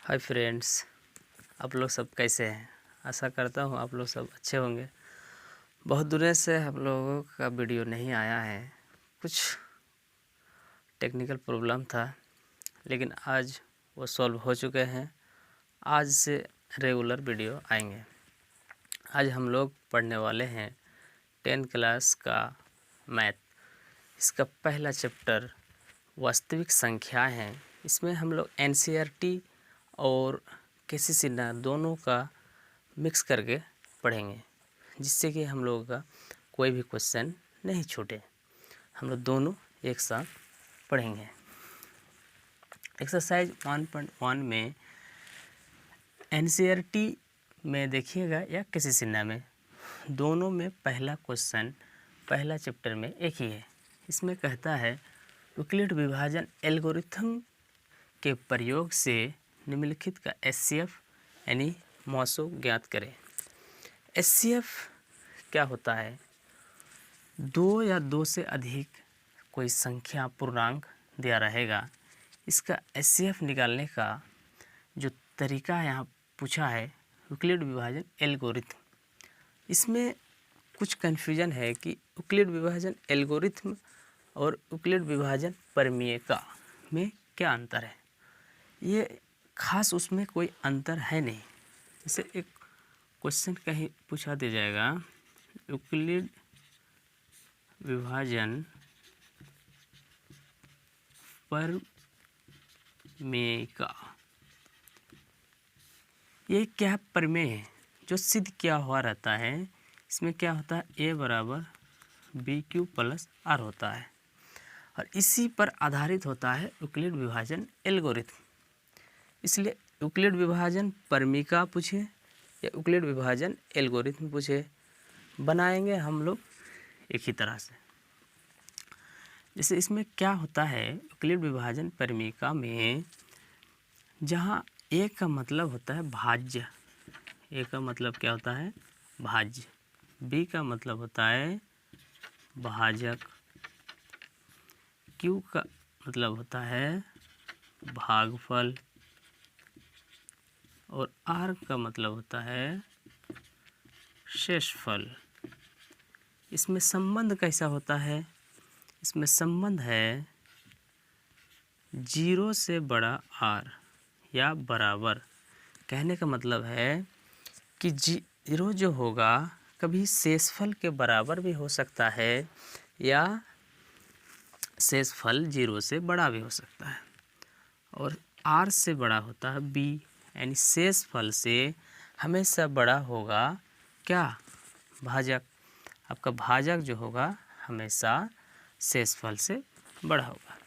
Hi friends, आप लोग सब कैसे हैं। आशा करता हूँ आप लोग सब अच्छे होंगे। बहुत दूर से हम लोगों का वीडियो नहीं आया है, कुछ टेक्निकल प्रॉब्लम था, लेकिन आज वो सॉल्व हो चुके हैं। आज से रेगुलर वीडियो आएंगे। आज हम लोग पढ़ने वाले हैं 10th क्लास का मैथ। इसका पहला चैप्टर वास्तविक संख्याएं हैं। इसमें हम लोग NCERT और KC दोनों का मिक्स करके पढ़ेंगे, जिससे कि हम लोगों का कोई भी क्वेश्चन नहीं छूटे। हम लोग दोनों एक साथ पढ़ेंगे। एक्सरसाइज 1.1 में NCERT में देखिएगा या KC में, दोनों में पहला क्वेश्चन पहला चैप्टर में एक ही है। इसमें कहता है यूक्लिड विभाजन एल्गोरिथम के प्रयोग से निम्नलिखित का HCF यानी मॉसो ज्ञात करें। HCF क्या होता है? दो या दो से अधिक कोई संख्या पूर्णांक दिया रहेगा, इसका HCF निकालने का जो तरीका यहाँ पूछा है यूक्लिड विभाजन एल्गोरिथम। इसमें कुछ कन्फ्यूजन है कि यूक्लिड विभाजन एल्गोरिथम और यूक्लिड विभाजन प्रमेय में क्या अंतर है। ये खास उसमें कोई अंतर है नहीं। जैसे एक क्वेश्चन कहीं पूछा दिया जाएगा, यूक्लिड विभाजन प्रमेय का, ये क्या प्रमेय है जो सिद्ध किया हुआ रहता है। इसमें क्या होता है, A बराबर BQ प्लस R होता है और इसी पर आधारित होता है यूक्लिड विभाजन एल्गोरिथम। इसलिए यूक्लिड विभाजन प्रमेय का पूछे या यूक्लिड विभाजन एल्गोरिथम पूछे, बनाएंगे हम लोग एक ही तरह से। जैसे इसमें क्या होता है, यूक्लिड विभाजन प्रमेय में जहाँ A का मतलब होता है भाज्य, A का मतलब क्या होता है, भाज्य, B का मतलब होता है भाजक, Q का मतलब होता है भागफल और R का मतलब होता है शेषफल। इसमें संबंध कैसा होता है? इसमें संबंध है 0 से बड़ा R या बराबर। कहने का मतलब है कि 0 जो होगा कभी शेषफल के बराबर भी हो सकता है या शेषफल 0 से बड़ा भी हो सकता है, और R से बड़ा होता है B, यानी शेषफल से हमेशा बड़ा होगा क्या, भाजक। आपका भाजक जो होगा हमेशा शेषफल से बड़ा होगा।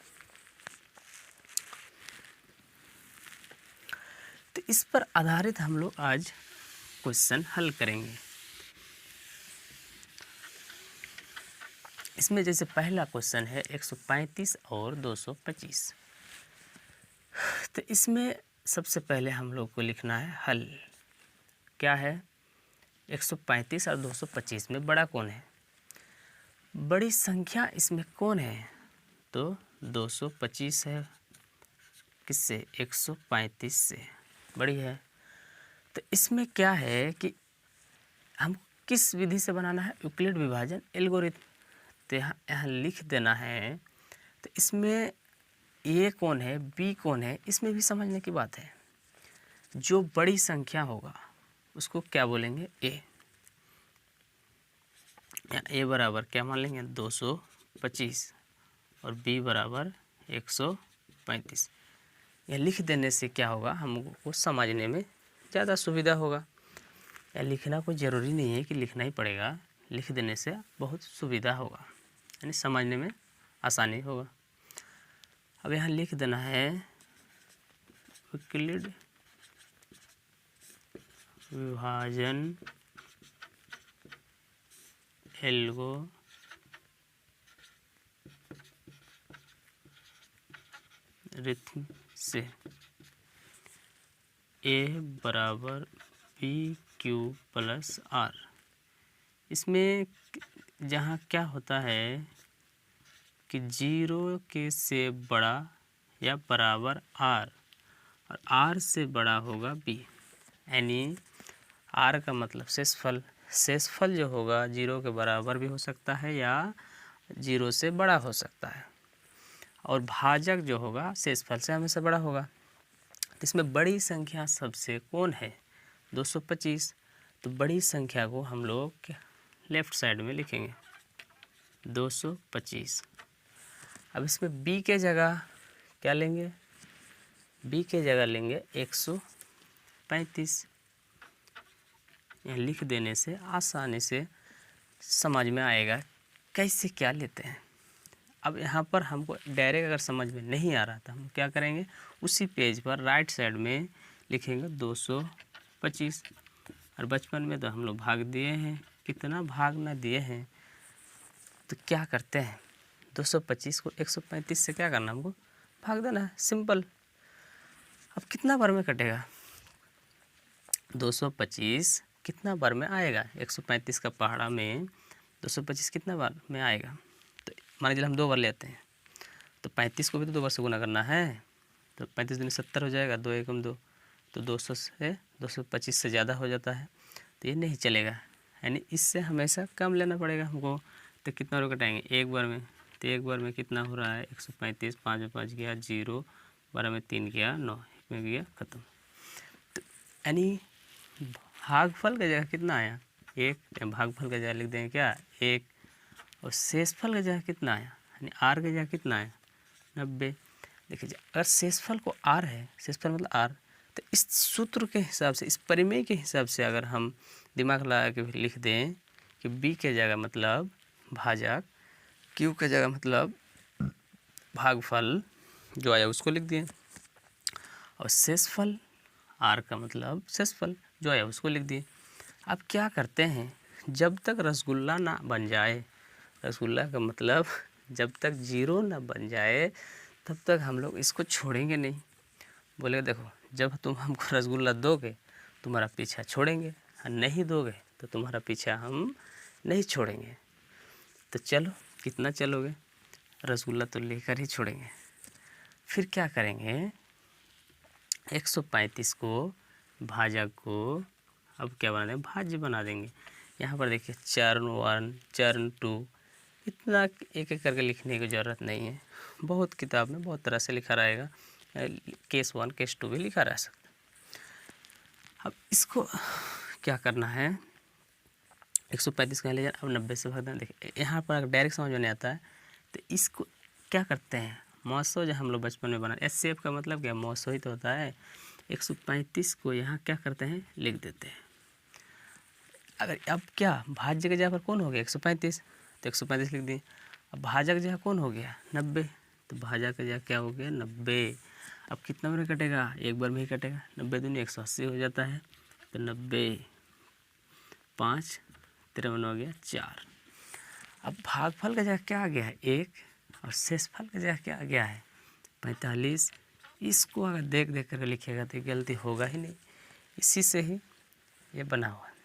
तो इस पर आधारित हम लोग आज क्वेश्चन हल करेंगे। इसमें जैसे पहला क्वेश्चन है 135 और 225। तो इसमें सबसे पहले हम लोग को लिखना है हल। क्या है, 135 और 225 में बड़ा कौन है, बड़ी संख्या इसमें कौन है, तो 225 है। किससे, 135 से बड़ी है। तो इसमें क्या है कि हम किस विधि से बनाना है, यूक्लिड विभाजन एल्गोरिथम। तो यहाँ लिख देना है। तो इसमें A कौन है, B कौन है, इसमें भी समझने की बात है। जो बड़ी संख्या होगा उसको क्या बोलेंगे, A। A बराबर क्या मान लेंगे, 225 और B बराबर 135। यह लिख देने से क्या होगा, हमको समझने में ज़्यादा सुविधा होगा। या लिखना कोई ज़रूरी नहीं है कि लिखना ही पड़ेगा, लिख देने से बहुत सुविधा होगा, यानी समझने में आसानी होगा। अब यहाँ लिख देना है यूक्लिड विभाजन एल्गोरिथम से A बराबर BQ प्लस R। इसमें जहाँ क्या होता है कि 0 के से बड़ा या बराबर R और आर से बड़ा होगा बी, यानी आर का मतलब शेषफल। शेषफल जो होगा 0 के बराबर भी हो सकता है या 0 से बड़ा हो सकता है, और भाजक जो होगा शेषफल से हमेशा बड़ा होगा। तो इसमें बड़ी संख्या सबसे कौन है? 225। तो बड़ी संख्या को हम लोग लेफ्ट साइड में लिखेंगे 225। अब इसमें b के जगह क्या लेंगे? b के जगह लेंगे 135। यहाँ लिख देने से आसानी से समझ में आएगा कैसे क्या लेते हैं। अब यहाँ पर हमको डायरेक्ट अगर समझ में नहीं आ रहा था, हम क्या करेंगे, उसी पेज पर राइट साइड में लिखेंगे 225। और बचपन में तो हम लोग भाग दिए हैं, कितना भाग ना दिए हैं। तो क्या करते हैं, 225 को 135 से क्या करना, हमको भाग देना है, सिंपल। अब कितना बार में कटेगा? 225 कितना बार में आएगा? 135 का पहाड़ा में 225 कितना बार में आएगा? तो मान लीजिए हम 2 बार लेते हैं, तो 35 को भी तो 2 बार से गुना करना है। तो 35 दूनी 70 हो जाएगा, 2 एकम 2, तो 200 से 225 से ज़्यादा हो जाता है, तो ये नहीं चलेगा, यानी इससे हमेशा कम लेना पड़ेगा हमको। तो कितना बार कटाएंगे? एक बार में। तो एक बार में कितना हो रहा है? 135, 5 में 5 गया 0, 12 में 3 गया 9, 1 में गया ख़त्म। तो यानी भागफल का जगह कितना आया? 1। भागफल का जगह लिख देंगे क्या? 1। और शेषफल का जगह कितना आया? यानी आर का जगह कितना आया? 90। देखिए अगर शेषफल को आर है, शेषफल मतलब आर, तो इस सूत्र के हिसाब से, इस परिमेय के हिसाब से अगर हम दिमाग लगा के लिख दें कि बी के जगह मतलब भाजक, क्यू के जगह मतलब भागफल जो आया उसको लिख दिए, और शेषफल आर का मतलब शेषफल जो आया उसको लिख दिए। अब क्या करते हैं, जब तक रसगुल्ला ना बन जाए, रसगुल्ला का मतलब जब तक 0 ना बन जाए तब तक हम लोग इसको छोड़ेंगे नहीं। बोले देखो, जब तुम हमको रसगुल्ला दोगे तुम्हारा पीछा छोड़ेंगे, और नहीं दोगे तो तुम्हारा पीछा हम नहीं छोड़ेंगे। तो चलो, कितना चलोगे? रसगुल्ला तो लेकर ही छोड़ेंगे। फिर क्या करेंगे, 135 को भाजक को अब क्या बना देंगे? भाज्य बना देंगे। यहाँ पर देखिए चरण 1, चरण 2, इतना एक एक करके लिखने की ज़रूरत नहीं है। बहुत किताब में बहुत तरह से लिखा रहेगा, केस 1 केस 2 भी लिखा रह सकता है। अब इसको क्या करना है, 135 का ले जाना, अब 90 से भाग देना। देखिए यहाँ पर अगर डायरेक्ट समझ में नहीं आता है तो इसको क्या करते हैं, मौसो जो हम लोग बचपन में बना, एचसीएफ का मतलब क्या, मौसो ही तो होता है। 135 को यहाँ क्या करते हैं, लिख देते हैं। अगर अब क्या भाज्य के जगह पर कौन हो गया? 135, तो 135 लिख दिए। अब भाजक जगह कौन हो गया? 90, तो भाजक का जगह क्या हो गया? 90। अब कितना बार कटेगा? एक बार में ही कटेगा। 90 दूनी 180 हो जाता है, तो 90, 5, 53 हो गया 4। अब भागफल का जगह क्या आ गया है? 1, और शेषफल का जगह क्या आ गया है? 45। इसको अगर देख देख कर लिखिएगा तो गलती होगा ही नहीं, इसी से ही ये बना हुआ है।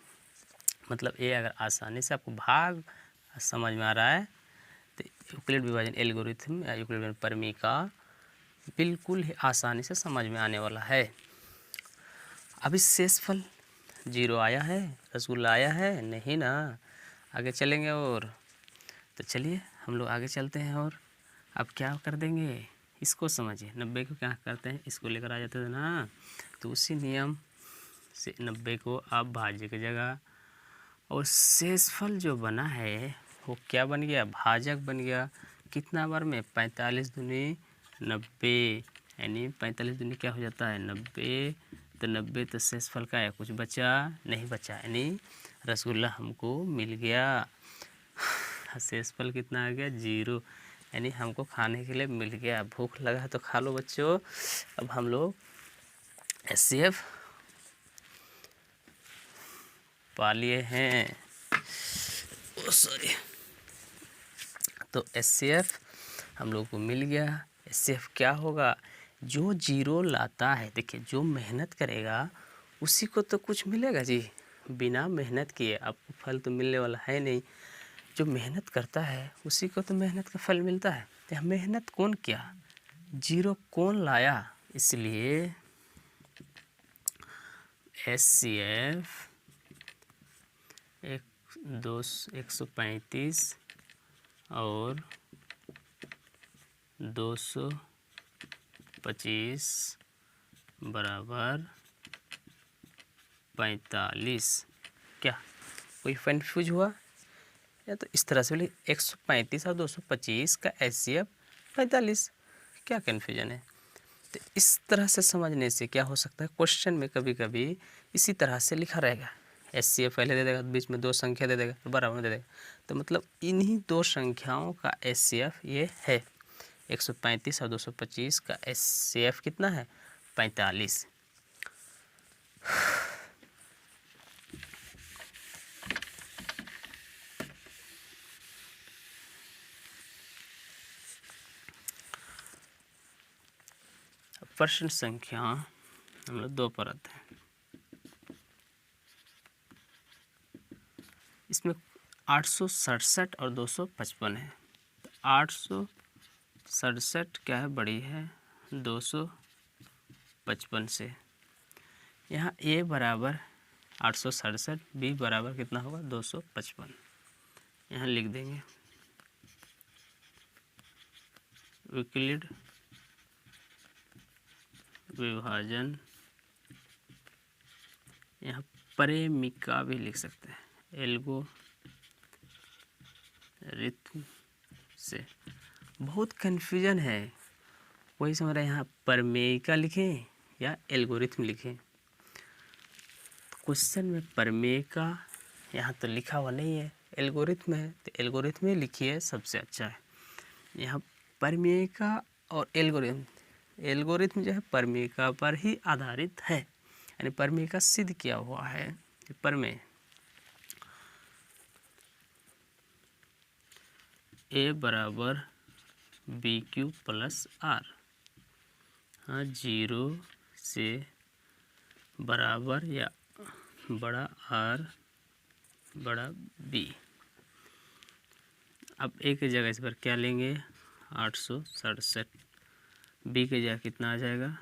मतलब ये अगर आसानी से आपको भाग समझ में आ रहा है तो यूक्लिड विभाजन एल्गोरिथम या यूक्लिड विभाजन परिमेय का बिल्कुल ही आसानी से समझ में आने वाला है। अभी शेषफल 0 आया है, रसगुल्ला आया है नहीं ना, आगे चलेंगे। और तो चलिए हम लोग आगे चलते हैं। और अब क्या कर देंगे, इसको समझिए। 90 को क्या करते हैं, इसको लेकर आ जाते थे ना, तो उसी नियम से 90 को आप भाज्य की जगह, और शेषफल जो बना है वो क्या बन गया? भाजक बन गया। कितना बार में? 45 दूनी 90, यानी 45 दूनी क्या हो जाता है? 90। तो 90 तो शेषफल का है, कुछ बचा नहीं बचा, यानी रसगुल्ला हमको मिल गया। शेषफल कितना आ गया? 0, यानी हमको खाने के लिए मिल गया। भूख लगा तो खा लो बच्चों। अब हम लोग एचसीएफ पा लिए हैं, सॉरी, तो एचसीएफ हम लोग को मिल गया। एचसीएफ क्या होगा? जो 0 लाता है, देखिए जो मेहनत करेगा उसी को तो कुछ मिलेगा जी, बिना मेहनत किए आपको फल तो मिलने वाला है नहीं। जो मेहनत करता है उसी को तो मेहनत का फल मिलता है। तो मेहनत कौन किया? 0 कौन लाया? इसलिए HCF 135 और 225 बराबर 45। क्या कोई कन्फ्यूज हुआ? या तो इस तरह से बोले 135 और 225 का HCF 45, क्या कन्फ्यूजन है? तो इस तरह से समझने से क्या हो सकता है, क्वेश्चन में कभी कभी इसी तरह से लिखा रहेगा, HCF पहले दे देगा, बीच में दो संख्या दे देगा, बराबर में दे देगा, तो मतलब इन्हीं दो संख्याओं का HCF ये है। 135 और 225 का HCF कितना है? 45। प्रश्न संख्या हम लोग 2 पर आते हैं। इसमें 867 और 255 है। तो 867 क्या है? बड़ी है 255 से। यहाँ A बराबर 867, B बराबर कितना होगा? 255। यहाँ लिख देंगे यूक्लिड विभाजन, यहाँ परेमिका भी लिख सकते हैं, एल्गोरिथम से। बहुत कन्फ्यूजन है, वही समझ रहे हैं यहाँ परमेयिका लिखें या एल्गोरिथम लिखें। क्वेश्चन में परमेयिका यहाँ तो लिखा हुआ नहीं है, एल्गोरिथम है, तो एल्गोरिथम ही लिखिए, सबसे अच्छा है। यहाँ परमेयिका और एल्गोरिथम जो है परमेयिका पर ही आधारित है, यानी परमेयिका सिद्ध किया हुआ है। परमेय A बराबर BQ प्लस R, हाँ 0 से बराबर या बड़ा R बड़ा B। अब A की जगह इस पर क्या लेंगे? 867, B की जगह कितना आ जाएगा?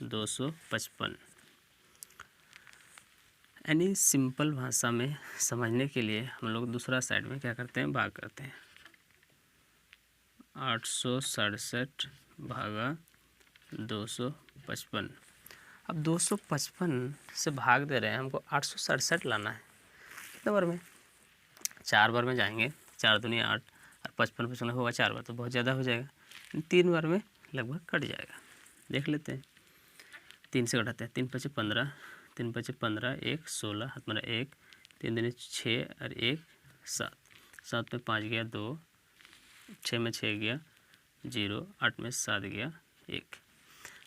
255। यानी सिंपल भाषा में समझने के लिए हम लोग दूसरा साइड में क्या करते हैं? भाग करते हैं। 867 भागा 255। अब 255 से भाग दे रहे हैं, हमको 867 लाना है। कितने बार में? 4 बार में जाएंगे, 4 दूनी 8 और 55 होगा 4 बार, तो बहुत ज़्यादा हो जाएगा। 3 बार में लगभग कट जाएगा। देख लेते हैं, 3 से घटाते हैं, 3 5 15, 3 5 15, 1 16, हाथ मेरा 1, 3 दूनी 6 और 1 7, 7 में 5 गया 2, 6 में 6 गया 0, 8 में 7 गया 1।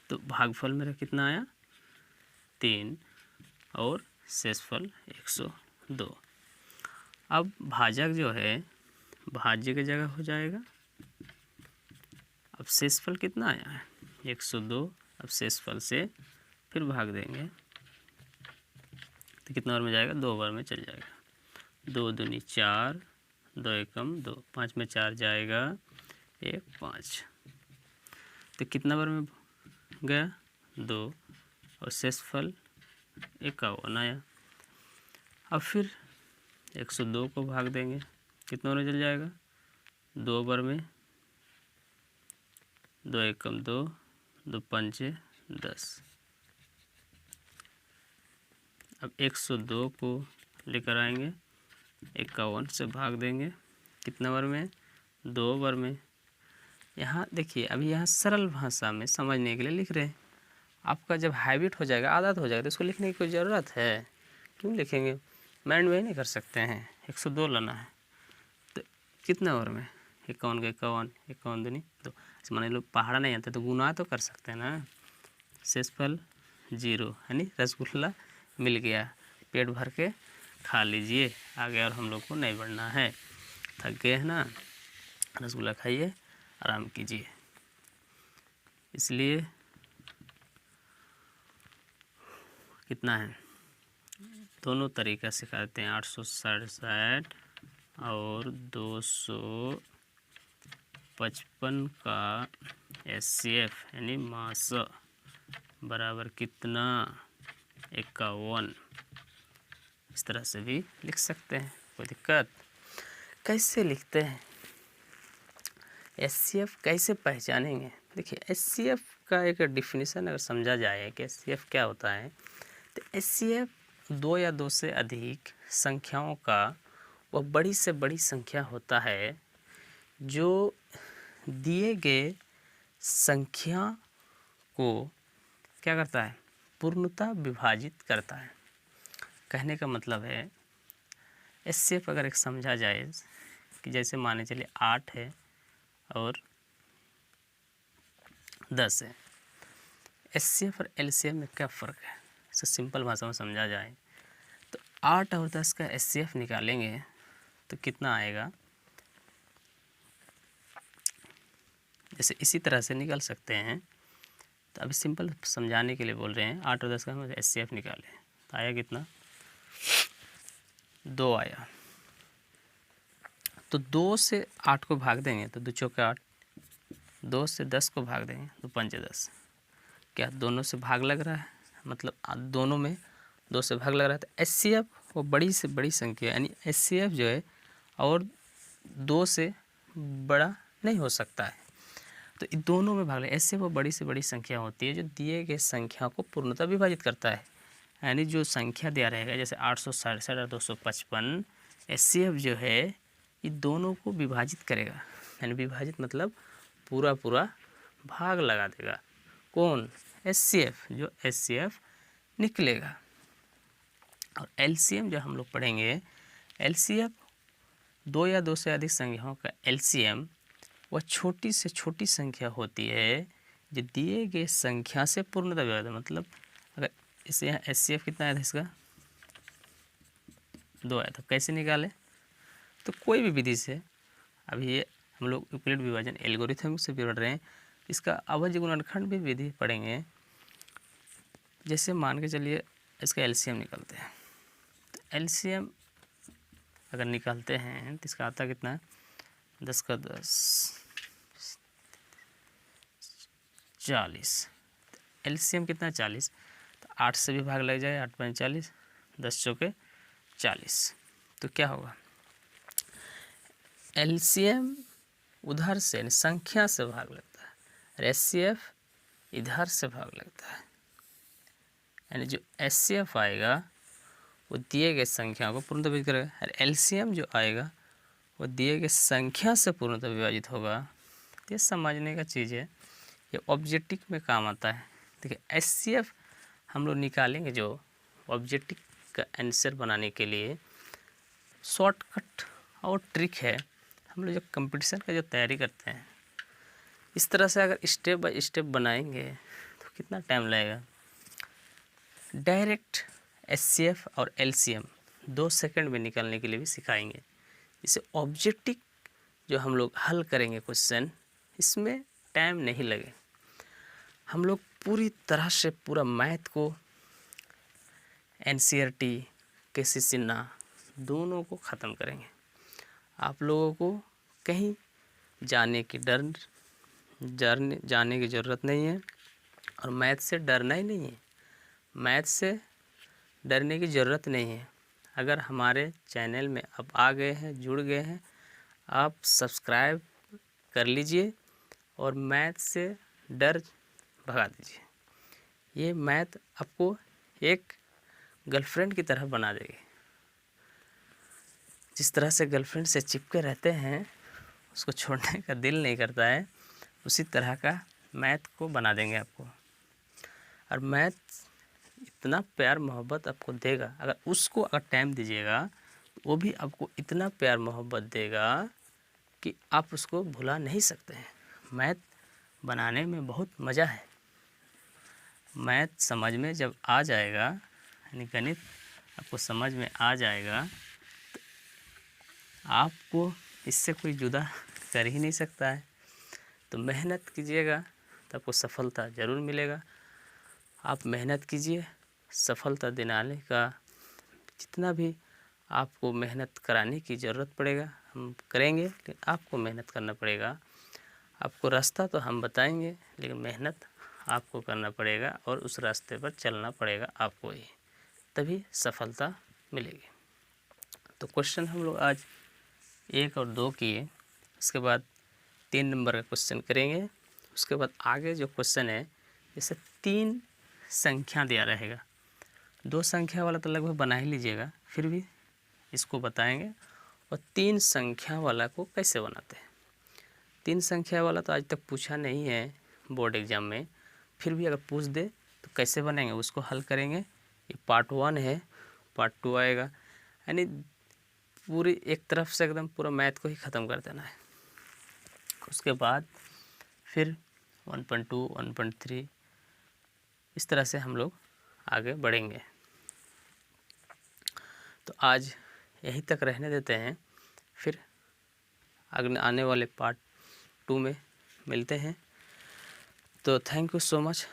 तो भागफल मेरा कितना आया? 3 और शेषफल 102। अब भाजक जो है भाज्य की जगह हो जाएगा। अब शेषफल कितना आया है? 102। अब शेषफल से फिर भाग देंगे तो कितना बार में जाएगा? 2 बार में चल जाएगा। 2 दूनी 4, 2 एकम 2, 5 में 4 जाएगा 1 5, तो कितना बार में गया? 2, और शेषफल 51 आया। अब फिर 102 को भाग देंगे, कितना बार में चल जाएगा? 2 बार में, 2 एकम 2, 2 पंचे 10। अब 102 को लेकर आएंगे, 51 से भाग देंगे, कितना बार में? 2 बार में। यहाँ देखिए, अभी यहाँ सरल भाषा में समझने के लिए लिख रहे हैं। आपका जब हैबिट हो जाएगा, आदत हो जाएगा, तो इसको लिखने की कोई ज़रूरत है? क्यों लिखेंगे? माइंड में ही नहीं कर सकते हैं। 102 लाना है तो कितना बार में? 51 का 51, 51 दूनी 2। मान लो पहाड़ा नहीं आता तो गुना तो कर सकते हैं ना। शेषफल 0, यानी रसगुल्ला मिल गया, पेट भर के खा लीजिए, आगे और हम लोग को नहीं बढ़ना है। थक गए हैं ना, रसगुल्ला खाइए, आराम कीजिए। इसलिए कितना है? दोनों तरीका सिखाते हैं, 867 और 255 का HCF यानी मास बराबर कितना? 51। इस तरह से भी लिख सकते हैं, कोई दिक्कत। कैसे लिखते हैं, एचसीएफ कैसे पहचानेंगे? देखिए एचसीएफ का एक डेफिनेशन अगर समझा जाए कि एचसीएफ क्या होता है, तो एचसीएफ दो या दो से अधिक संख्याओं का वह बड़ी से बड़ी संख्या होता है जो दिए गए संख्या को क्या करता है, पूर्णतः विभाजित करता है। कहने का मतलब है एचसीएफ अगर एक समझा जाए कि जैसे माने चलिए 8 है और 10 है। एचसीएफ और एलसीएम में क्या फ़र्क है, इसे सिंपल भाषा में समझा जाए तो 8 और 10 का एचसीएफ निकालेंगे तो कितना आएगा, जैसे इसी तरह से निकाल सकते हैं। तो अभी सिंपल समझाने के लिए बोल रहे हैं, 8 और 10 का हम एचसीएफ निकालें तो आया कितना, 2 आया। तो 2 से 8 को भाग देंगे तो 2 चौके 8, 2 से 10 को भाग देंगे तो 5 10। क्या दोनों से भाग लग रहा है, मतलब दोनों में 2 से भाग लग रहा है। तो एचसीएफ वो बड़ी से बड़ी संख्या, यानी एचसीएफ जो है और 2 से बड़ा नहीं हो सकता है। तो इन दोनों में भाग ले, एचसीएफ वो बड़ी से बड़ी संख्या होती है जो दिए गए संख्या को पूर्णतः विभाजित करता है। यानी जो संख्या दिया रहेगा जैसे 867 और 255, एचसीएफ जो है ये दोनों को विभाजित करेगा। यानी विभाजित मतलब पूरा पूरा भाग लगा देगा। कौन, एचसीएफ, जो एचसीएफ निकलेगा। और एलसीएम जो हम लोग पढ़ेंगे, एलसीएफ दो या दो से अधिक संख्याओं का एलसीएम वह छोटी से छोटी संख्या होती है जो दिए गए संख्या से पूर्णतः विभाजित। मतलब अगर इसे यहाँ एचसीएफ कितना आया था, इसका 2 आया था, कैसे निकाले, तो कोई भी विधि से, अभी ये हम लोग यूक्लिड विभाजन एल्गोरिथम से पढ़ रहे हैं, इसका अभाज्य गुणनखंड भी विधि पढ़ेंगे। जैसे मान के चलिए इसका एलसीएम निकालते हैं, तो एलसीएम अगर निकालते हैं तो इसका आता कितना है, 10 का 10 40। एलसीएम कितना है 40, तो 8 से भी भाग लग जाए, 8 5 40, 10 चौके 40। तो क्या होगा, एलसीएम उधर से संख्या से भाग लगता है और एचसीएफ इधर से भाग लगता है। यानी जो एचसीएफ आएगा वो दिए गए संख्या को पूर्णतः विभाजित करेगा और एलसीएम जो आएगा वो दिए गए संख्या से पूर्णतः विभाजित होगा। ये समझने का चीज़ है, ये ऑब्जेक्टिव में काम आता है। देखिए एचसीएफ हम लोग निकालेंगे, जो ऑब्जेक्टिव का आंसर बनाने के लिए शॉर्टकट और ट्रिक है। हम लोग जो कंपटीशन का जो तैयारी करते हैं, इस तरह से अगर स्टेप बाय स्टेप बनाएंगे तो कितना टाइम लगेगा। डायरेक्ट एचसीएफ और एलसीएम 2 सेकंड में निकालने के लिए भी सिखाएंगे। इसे ऑब्जेक्टिव जो हम लोग हल करेंगे क्वेश्चन, इसमें टाइम नहीं लगे। हम लोग पूरी तरह से पूरा मैथ को एनसीईआरटी केसी सिन्हा दोनों को ख़त्म करेंगे। आप लोगों को कहीं जाने की जाने की ज़रूरत नहीं है और मैथ से डरना ही नहीं है। मैथ से डरने की ज़रूरत नहीं है। अगर हमारे चैनल में आप आ गए हैं, जुड़ गए हैं, आप सब्सक्राइब कर लीजिए और मैथ से डर भगा दीजिए। ये मैथ आपको एक गर्लफ्रेंड की तरह बना देगी। जिस तरह से गर्लफ्रेंड से चिपके रहते हैं, उसको छोड़ने का दिल नहीं करता है, उसी तरह का मैथ को बना देंगे आपको। और मैथ इतना प्यार मोहब्बत आपको देगा, अगर उसको अगर टाइम दीजिएगा तो वो भी आपको इतना प्यार मोहब्बत देगा कि आप उसको भुला नहीं सकते हैं। मैथ बनाने में बहुत मज़ा है। मैथ समझ में जब आ जाएगा, यानी गणित आपको समझ में आ जाएगा, तो आपको इससे कोई जुदा कर ही नहीं सकता है। तो मेहनत कीजिएगा तो आपको सफलता ज़रूर मिलेगा। आप मेहनत कीजिए, सफलता दिलाने का जितना भी आपको मेहनत कराने की ज़रूरत पड़ेगा हम करेंगे, लेकिन आपको मेहनत करना पड़ेगा। आपको रास्ता तो हम बताएंगे, लेकिन मेहनत आपको करना पड़ेगा और उस रास्ते पर चलना पड़ेगा आपको ही। तभी सफलता मिलेगी। तो क्वेश्चन हम लोग आज 1 और 2 किए, उसके बाद 3 नंबर का क्वेश्चन करेंगे। उसके बाद आगे जो क्वेश्चन है, जैसे 3 संख्या दिया रहेगा, 2 संख्या वाला तो लगभग बना ही लीजिएगा, फिर भी इसको बताएंगे। और 3 संख्या वाला को कैसे बनाते हैं। 3 संख्या वाला तो आज तक पूछा नहीं है बोर्ड एग्ज़ाम में, फिर भी अगर पूछ दे तो कैसे बनेंगे उसको हल करेंगे। ये पार्ट 1 है, पार्ट 2 आएगा, यानी पूरी एक तरफ से एकदम पूरा मैथ को ही ख़त्म कर देना है। उसके बाद फिर 1.2, 1.3 इस तरह से हम लोग आगे बढ़ेंगे। तो आज यहीं तक रहने देते हैं, फिर आने वाले पार्ट 2 में मिलते हैं। तो थैंक यू सो मच।